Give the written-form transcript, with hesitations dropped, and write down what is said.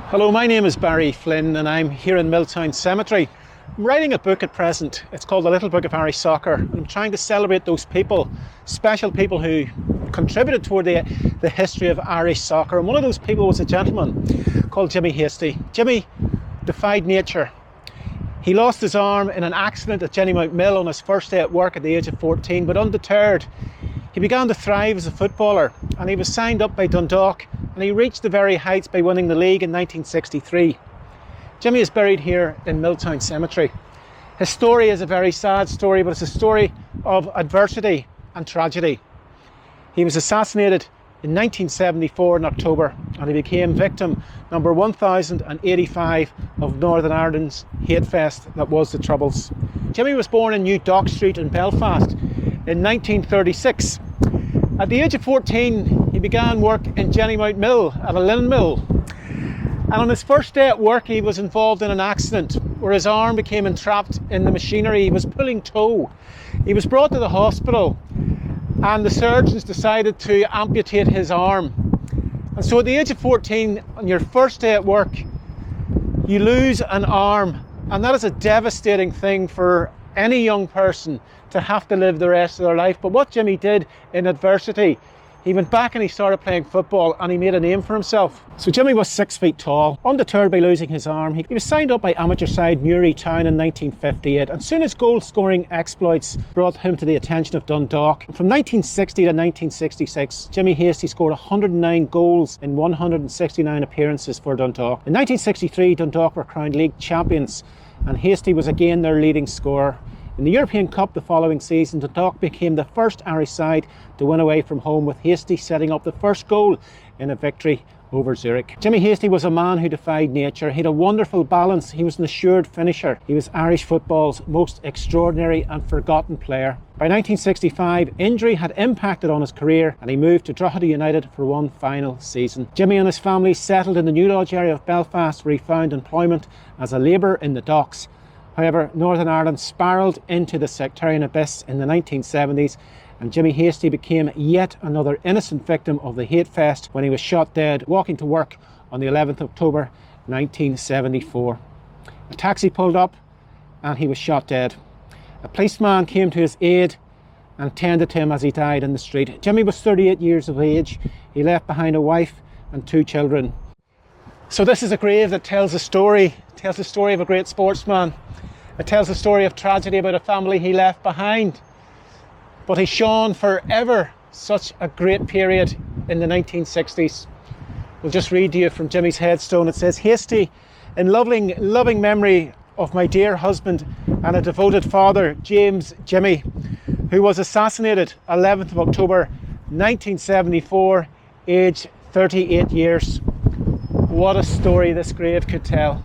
Hello, my name is Barry Flynn and I'm here in Milltown Cemetery. I'm writing a book at present. It's called The Little Book of Irish Soccer. I'm trying to celebrate those people, special people who contributed toward the history of Irish soccer. And one of those people was a gentleman called Jimmy Hasty. Jimmy defied nature. He lost his arm in an accident at Jennymount Mill on his first day at work at the age of 14, but undeterred, he began to thrive as a footballer and he was signed up by Dundalk and he reached the very heights by winning the league in 1963. Jimmy is buried here in Milltown Cemetery. His story is a very sad story, but it's a story of adversity and tragedy. He was assassinated in 1974 in October and he became victim number 1085 of Northern Ireland's hate fest that was the Troubles. Jimmy was born in New Dock Street in Belfast in 1936. At the age of 14, he began work in Jennymount Mill at a linen mill. And on his first day at work, he was involved in an accident where his arm became entrapped in the machinery. He was pulling tow. He was brought to the hospital and the surgeons decided to amputate his arm. And so at the age of 14, on your first day at work, you lose an arm. And that is a devastating thing for any young person to have to live the rest of their life. But what Jimmy did in adversity, he went back and he started playing football and he made a name for himself. So Jimmy was 6 feet tall. Undeterred by losing his arm, he was signed up by amateur side Newry Town in 1958, and soon his goal scoring exploits brought him to the attention of Dundalk. From 1960 to 1966, Jimmy Hasty scored 109 goals in 169 appearances for Dundalk. In 1963, Dundalk were crowned league champions and Hasty was again their leading scorer. In the European Cup the following season, Dundalk became the first Irish side to win away from home, with Hasty setting up the first goal in a victory over Zurich. Jimmy Hasty was a man who defied nature. He had a wonderful balance. He was an assured finisher. He was Irish football's most extraordinary and forgotten player. By 1965, injury had impacted on his career and he moved to Drogheda United for one final season. Jimmy and his family settled in the New Lodge area of Belfast, where he found employment as a labourer in the docks. However, Northern Ireland spiralled into the sectarian abyss in the 1970s and Jimmy Hasty became yet another innocent victim of the hate fest when he was shot dead walking to work on the 11th of October 1974. A taxi pulled up and he was shot dead. A policeman came to his aid and tended to him as he died in the street. Jimmy was 38 years of age. He left behind a wife and 2 children. So this is a grave that tells a story. It tells the story of a great sportsman. It tells the story of tragedy about a family he left behind. But he shone forever such a great period in the 1960s. We'll just read to you from Jimmy's headstone. It says, "Hasty, in loving memory of my dear husband and a devoted father, James Jimmy, who was assassinated 11th of October 1974, aged 38 years. What a story this grave could tell."